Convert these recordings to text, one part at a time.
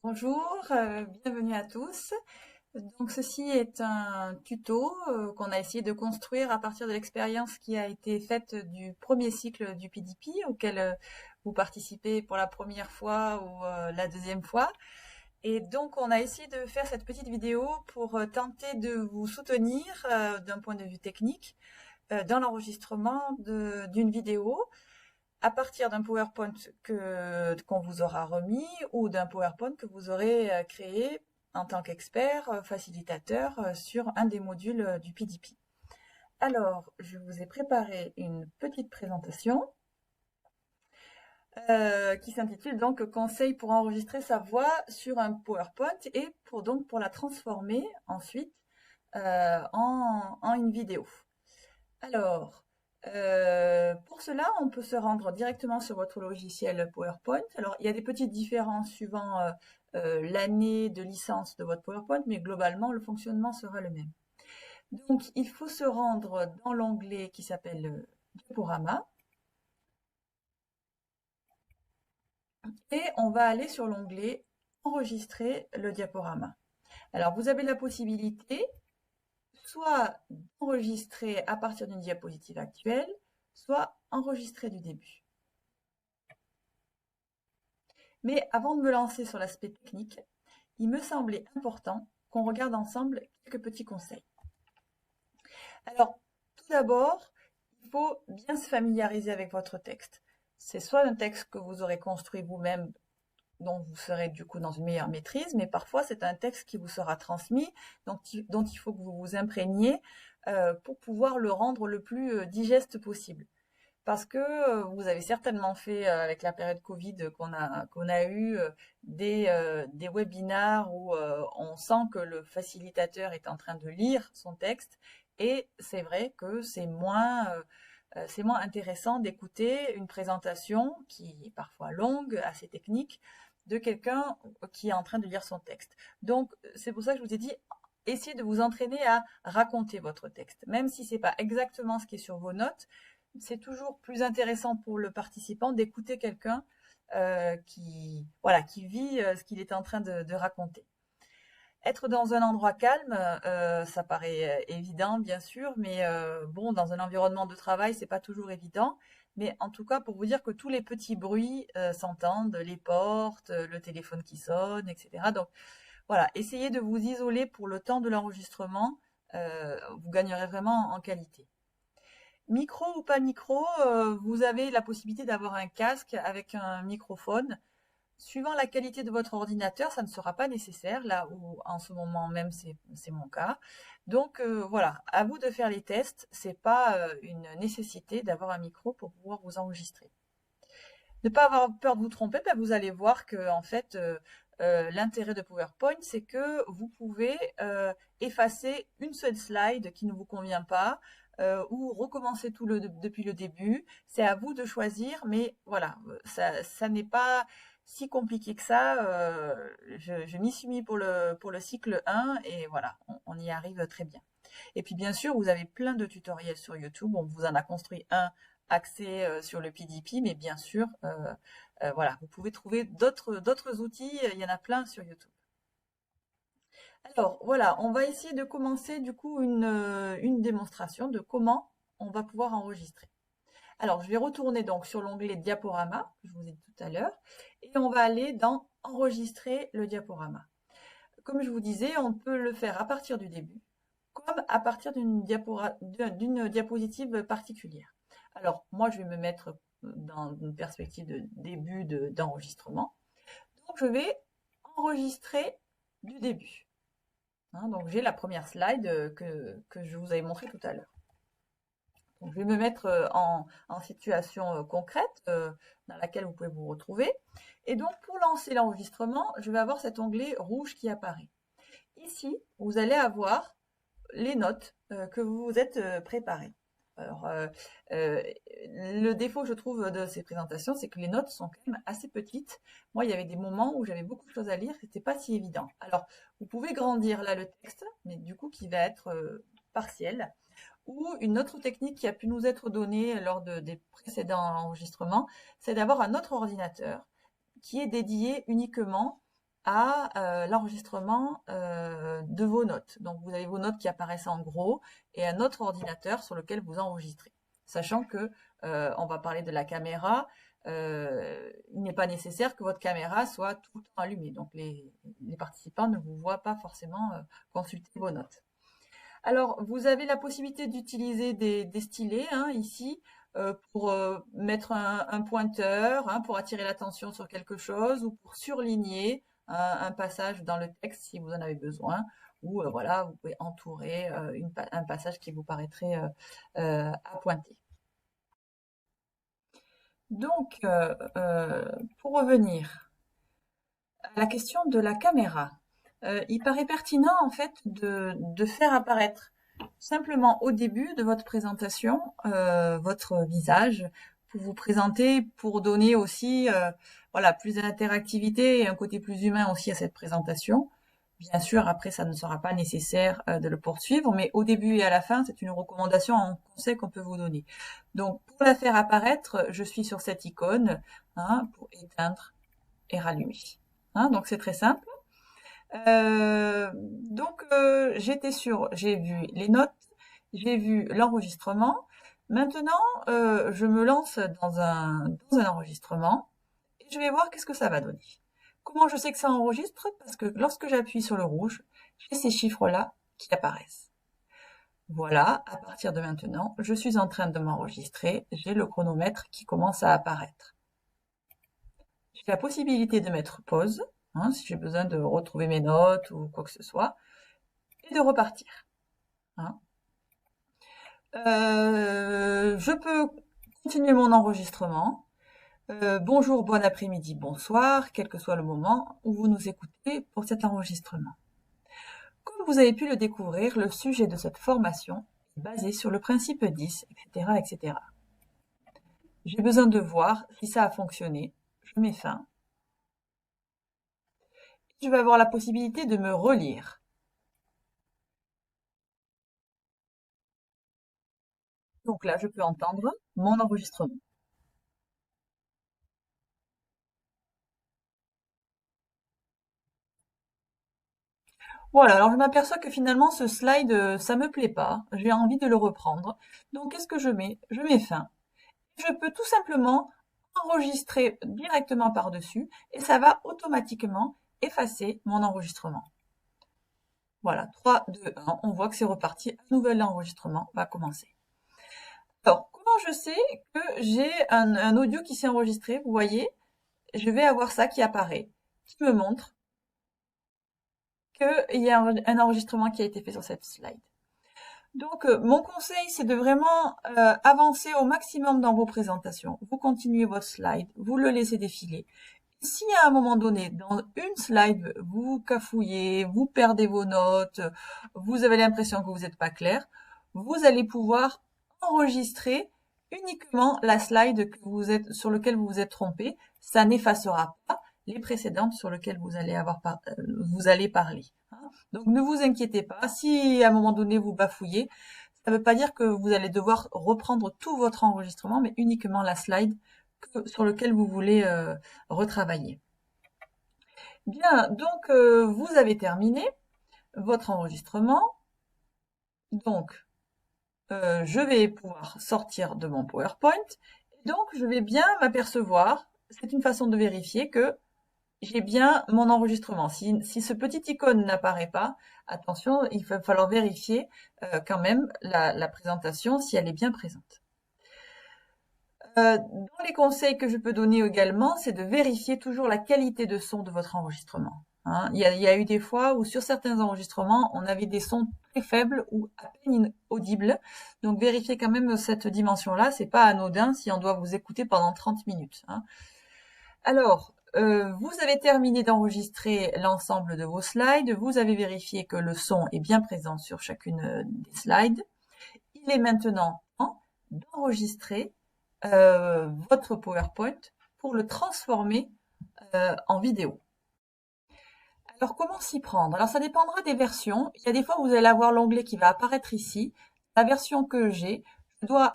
Bonjour, bienvenue à tous. Donc ceci est un tuto qu'on a essayé de construire à partir de l'expérience qui a été faite du premier cycle du PDP auquel vous participez pour la première fois ou la deuxième fois. Et donc on a essayé de faire cette petite vidéo pour tenter de vous soutenir d'un point de vue technique dans l'enregistrement d'une vidéo à partir d'un PowerPoint qu'on vous aura remis ou d'un PowerPoint que vous aurez créé en tant qu'expert, facilitateur sur un des modules du PDP. Alors, je vous ai préparé une petite présentation qui s'intitule donc Conseil pour enregistrer sa voix sur un PowerPoint et pour la transformer ensuite en une vidéo. Alors, pour cela, on peut se rendre directement sur votre logiciel PowerPoint. Alors, il y a des petites différences suivant l'année de licence de votre PowerPoint, mais globalement, le fonctionnement sera le même. Donc, il faut se rendre dans l'onglet qui s'appelle Diaporama et on va aller sur l'onglet Enregistrer le diaporama. Alors, vous avez la possibilité soit d'enregistrer à partir d'une diapositive actuelle, soit enregistrer du début. Mais avant de me lancer sur l'aspect technique, il me semblait important qu'on regarde ensemble quelques petits conseils. Alors, tout d'abord, il faut bien se familiariser avec votre texte. C'est soit un texte que vous aurez construit vous-même, dont vous serez du coup dans une meilleure maîtrise, mais parfois c'est un texte qui vous sera transmis, dont il faut que vous vous imprégniez pour pouvoir le rendre le plus digeste possible. Parce que vous avez certainement fait avec la période Covid qu'on a eu des webinars où on sent que le facilitateur est en train de lire son texte et c'est vrai que c'est moins intéressant d'écouter une présentation qui est parfois longue, assez technique, de quelqu'un qui est en train de lire son texte. Donc c'est pour ça que je vous ai dit essayez de vous entraîner à raconter votre texte, même si c'est pas exactement ce qui est sur vos notes. C'est toujours plus intéressant pour le participant d'écouter quelqu'un qui vit ce qu'il est en train de raconter. Être dans un endroit calme, ça paraît évident bien sûr, mais bon, dans un environnement de travail, c'est pas toujours évident. Mais en tout cas, pour vous dire que tous les petits bruits s'entendent, les portes, le téléphone qui sonne, etc. Donc voilà, essayez de vous isoler pour le temps de l'enregistrement. Vous gagnerez vraiment en qualité. Micro ou pas micro, vous avez la possibilité d'avoir un casque avec un microphone. Suivant la qualité de votre ordinateur, ça ne sera pas nécessaire, là où en ce moment même c'est mon cas. Donc voilà, à vous de faire les tests. C'est pas une nécessité d'avoir un micro pour pouvoir vous enregistrer. Ne pas avoir peur de vous tromper, ben vous allez voir que en fait l'intérêt de PowerPoint, c'est que vous pouvez effacer une seule slide qui ne vous convient pas ou recommencer depuis le début. C'est à vous de choisir, mais voilà, ça n'est pas si compliqué que ça. Je m'y suis mis pour le cycle 1 et voilà, on y arrive très bien. Et puis bien sûr, vous avez plein de tutoriels sur YouTube. On vous en a construit un axé sur le PDP, mais bien sûr, voilà, vous pouvez trouver d'autres outils. Il y en a plein sur YouTube. Alors voilà, on va essayer de commencer du coup une démonstration de comment on va pouvoir enregistrer. Alors je vais retourner donc sur l'onglet diaporama que je vous ai dit tout à l'heure et on va aller dans enregistrer le diaporama. Comme je vous disais, on peut le faire à partir du début comme à partir d'une diapositive particulière. Alors moi je vais me mettre dans une perspective de début d'enregistrement. Donc je vais enregistrer du début. Donc j'ai la première slide que je vous avais montré tout à l'heure. Donc, je vais me mettre en situation concrète dans laquelle vous pouvez vous retrouver. Et donc pour lancer l'enregistrement, je vais avoir cet onglet rouge qui apparaît. Ici, vous allez avoir les notes que vous vous êtes préparées. Alors, le défaut, je trouve, de ces présentations, c'est que les notes sont quand même assez petites. Moi, il y avait des moments où j'avais beaucoup de choses à lire, c'était pas si évident. Alors, vous pouvez grandir là le texte, mais du coup, qui va être partiel. Ou une autre technique qui a pu nous être donnée lors des précédents enregistrements, c'est d'avoir un autre ordinateur qui est dédié uniquement à l'enregistrement de vos notes. Donc vous avez vos notes qui apparaissent en gros et un autre ordinateur sur lequel vous enregistrez. Sachant que on va parler de la caméra, il n'est pas nécessaire que votre caméra soit tout le temps allumée. Donc les participants ne vous voient pas forcément consulter vos notes. Alors, vous avez la possibilité d'utiliser des stylets ici pour mettre un pointeur, pour attirer l'attention sur quelque chose ou pour surligner un passage dans le texte si vous en avez besoin. Ou voilà, vous pouvez entourer un passage qui vous paraîtrait à pointer. Donc, pour revenir à la question de la caméra, il paraît pertinent en fait de faire apparaître simplement au début de votre présentation votre visage pour vous présenter, pour donner aussi voilà, plus d'interactivité et un côté plus humain aussi à cette présentation. Bien sûr, après, ça ne sera pas nécessaire de le poursuivre, mais au début et à la fin, c'est une recommandation, un conseil qu'on peut vous donner. Donc, pour la faire apparaître, je suis sur cette icône pour éteindre et rallumer. Donc, c'est très simple. J'ai vu les notes, j'ai vu l'enregistrement. Maintenant, je me lance dans un enregistrement et je vais voir qu'est-ce que ça va donner. Comment je sais que ça enregistre? Parce que lorsque j'appuie sur le rouge, j'ai ces chiffres-là qui apparaissent. Voilà, à partir de maintenant, je suis en train de m'enregistrer, j'ai le chronomètre qui commence à apparaître. J'ai la possibilité de mettre pause, si j'ai besoin de retrouver mes notes ou quoi que ce soit, et de repartir. Je peux continuer mon enregistrement. Bonjour, bon après-midi, bonsoir, quel que soit le moment où vous nous écoutez pour cet enregistrement. Comme vous avez pu le découvrir, le sujet de cette formation est basé sur le principe 10, etc., etc. J'ai besoin de voir si ça a fonctionné. Je mets fin. Je vais avoir la possibilité de me relire. Donc là, je peux entendre mon enregistrement. Voilà, alors je m'aperçois que finalement ce slide, ça me plaît pas. J'ai envie de le reprendre. Donc qu'est-ce que je mets? Je mets fin. Je peux tout simplement enregistrer directement par-dessus et ça va automatiquement effacer mon enregistrement. Voilà, 3, 2, 1, on voit que c'est reparti. Un nouvel enregistrement va commencer. Alors, comment je sais que j'ai un audio qui s'est enregistré? Vous voyez, je vais avoir ça qui apparaît, qui me montre qu'il y a un enregistrement qui a été fait sur cette slide. Donc, mon conseil, c'est de vraiment avancer au maximum dans vos présentations. Vous continuez votre slide, vous le laissez défiler. Si à un moment donné, dans une slide, vous cafouillez, vous perdez vos notes, vous avez l'impression que vous n'êtes pas clair, vous allez pouvoir enregistrer uniquement la slide sur laquelle vous vous êtes trompé. Ça n'effacera pas les précédentes sur lesquelles vous allez parler. Donc ne vous inquiétez pas, si à un moment donné vous bafouillez, ça ne veut pas dire que vous allez devoir reprendre tout votre enregistrement, mais uniquement la slide sur laquelle vous voulez retravailler. Bien, donc vous avez terminé votre enregistrement. Donc, je vais pouvoir sortir de mon PowerPoint. Donc, je vais bien m'apercevoir, c'est une façon de vérifier que j'ai bien mon enregistrement. Si ce petit icône n'apparaît pas, attention, il va falloir vérifier quand même la présentation si elle est bien présente. Dans les conseils que je peux donner également, c'est de vérifier toujours la qualité de son de votre enregistrement. Il y a eu des fois où sur certains enregistrements, on avait des sons très faibles ou à peine audibles. Donc vérifiez quand même cette dimension-là. C'est pas anodin si on doit vous écouter pendant 30 minutes. Alors, vous avez terminé d'enregistrer l'ensemble de vos slides. Vous avez vérifié que le son est bien présent sur chacune des slides. Il est maintenant temps d'enregistrer votre PowerPoint pour le transformer en vidéo. Alors, comment s'y prendre? Alors, ça dépendra des versions. Il y a des fois où vous allez avoir l'onglet qui va apparaître ici. La version que j'ai, je dois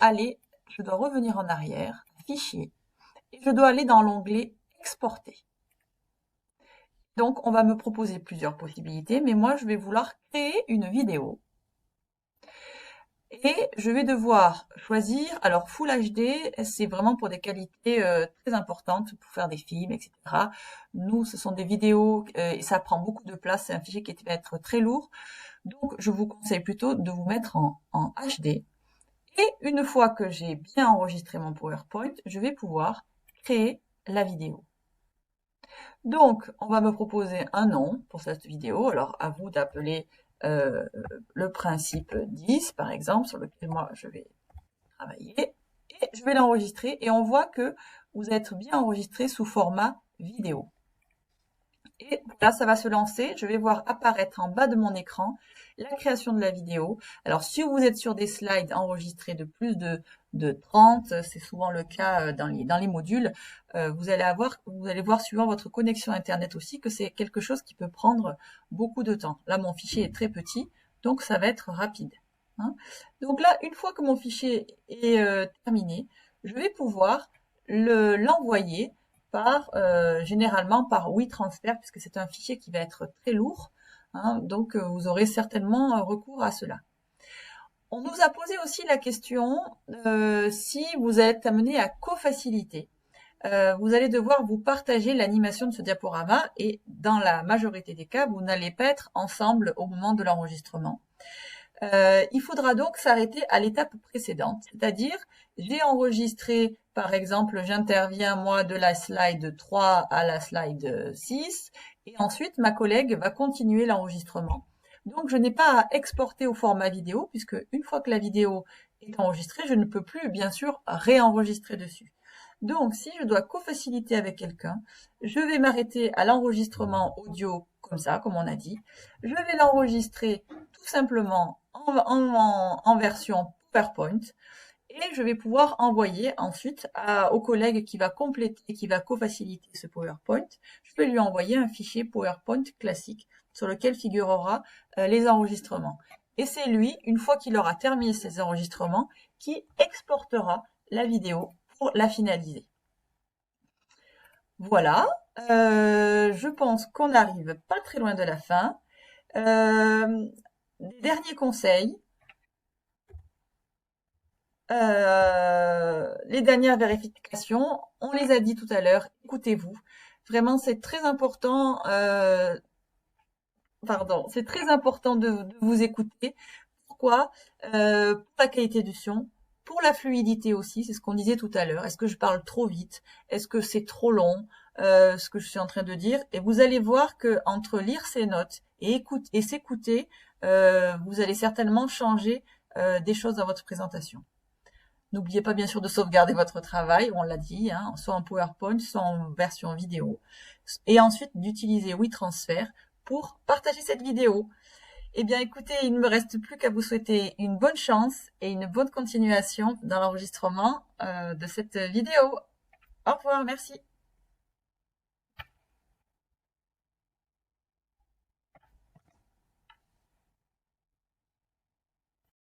revenir en arrière, Fichier, et je dois aller dans l'onglet Exporter. Donc, on va me proposer plusieurs possibilités, mais moi, je vais vouloir créer une vidéo. Et je vais devoir choisir, alors Full HD, c'est vraiment pour des qualités très importantes, pour faire des films, etc. Nous, ce sont des vidéos, et ça prend beaucoup de place, c'est un fichier qui va être très lourd. Donc, je vous conseille plutôt de vous mettre en HD. Et une fois que j'ai bien enregistré mon PowerPoint, je vais pouvoir créer la vidéo. Donc, on va me proposer un nom pour cette vidéo. Alors, à vous d'appeler le principe 10, par exemple, sur lequel moi je vais travailler. Et je vais l'enregistrer et on voit que vous êtes bien enregistré sous format vidéo. Et là, ça va se lancer. Je vais voir apparaître en bas de mon écran la création de la vidéo. Alors, si vous êtes sur des slides enregistrés de plus de 30, c'est souvent le cas dans les modules, vous allez voir suivant votre connexion Internet aussi que c'est quelque chose qui peut prendre beaucoup de temps. Là, mon fichier est très petit, donc ça va être rapide. Hein. Donc là, une fois que mon fichier est terminé, je vais pouvoir l'envoyer généralement par WeTransfer, puisque c'est un fichier qui va être très lourd. Hein, donc, vous aurez certainement recours à cela. On nous a posé aussi la question si vous êtes amené à co-faciliter. Vous allez devoir vous partager l'animation de ce diaporama et dans la majorité des cas, vous n'allez pas être ensemble au moment de l'enregistrement. Il faudra donc s'arrêter à l'étape précédente, c'est-à-dire j'ai enregistré, par exemple, j'interviens moi de la slide 3 à la slide 6 et ensuite ma collègue va continuer l'enregistrement. Donc je n'ai pas à exporter au format vidéo puisque une fois que la vidéo est enregistrée, je ne peux plus bien sûr réenregistrer dessus. Donc si je dois co-faciliter avec quelqu'un, je vais m'arrêter à l'enregistrement audio comme ça, comme on a dit. Je vais l'enregistrer tout simplement en version PowerPoint et je vais pouvoir envoyer ensuite au collègue qui va compléter, qui va co-faciliter ce PowerPoint. Je vais lui envoyer un fichier PowerPoint classique sur lequel figurera les enregistrements. Et c'est lui, une fois qu'il aura terminé ses enregistrements, qui exportera la vidéo pour la finaliser. Voilà, je pense qu'on arrive pas très loin de la fin. Dernier conseil, les dernières vérifications, on les a dit tout à l'heure, écoutez-vous. Vraiment, c'est très important, c'est très important de vous écouter. Pourquoi? Pour la qualité du son, pour la fluidité aussi, c'est ce qu'on disait tout à l'heure. Est-ce que je parle trop vite? Est-ce que c'est trop long? Ce que je suis en train de dire. Et vous allez voir que entre lire ces notes et s'écouter, vous allez certainement changer des choses dans votre présentation. N'oubliez pas bien sûr de sauvegarder votre travail, on l'a dit, hein, soit en PowerPoint, soit en version vidéo. Et ensuite d'utiliser WeTransfer pour partager cette vidéo. Eh bien écoutez, il ne me reste plus qu'à vous souhaiter une bonne chance et une bonne continuation dans l'enregistrement de cette vidéo. Au revoir, merci.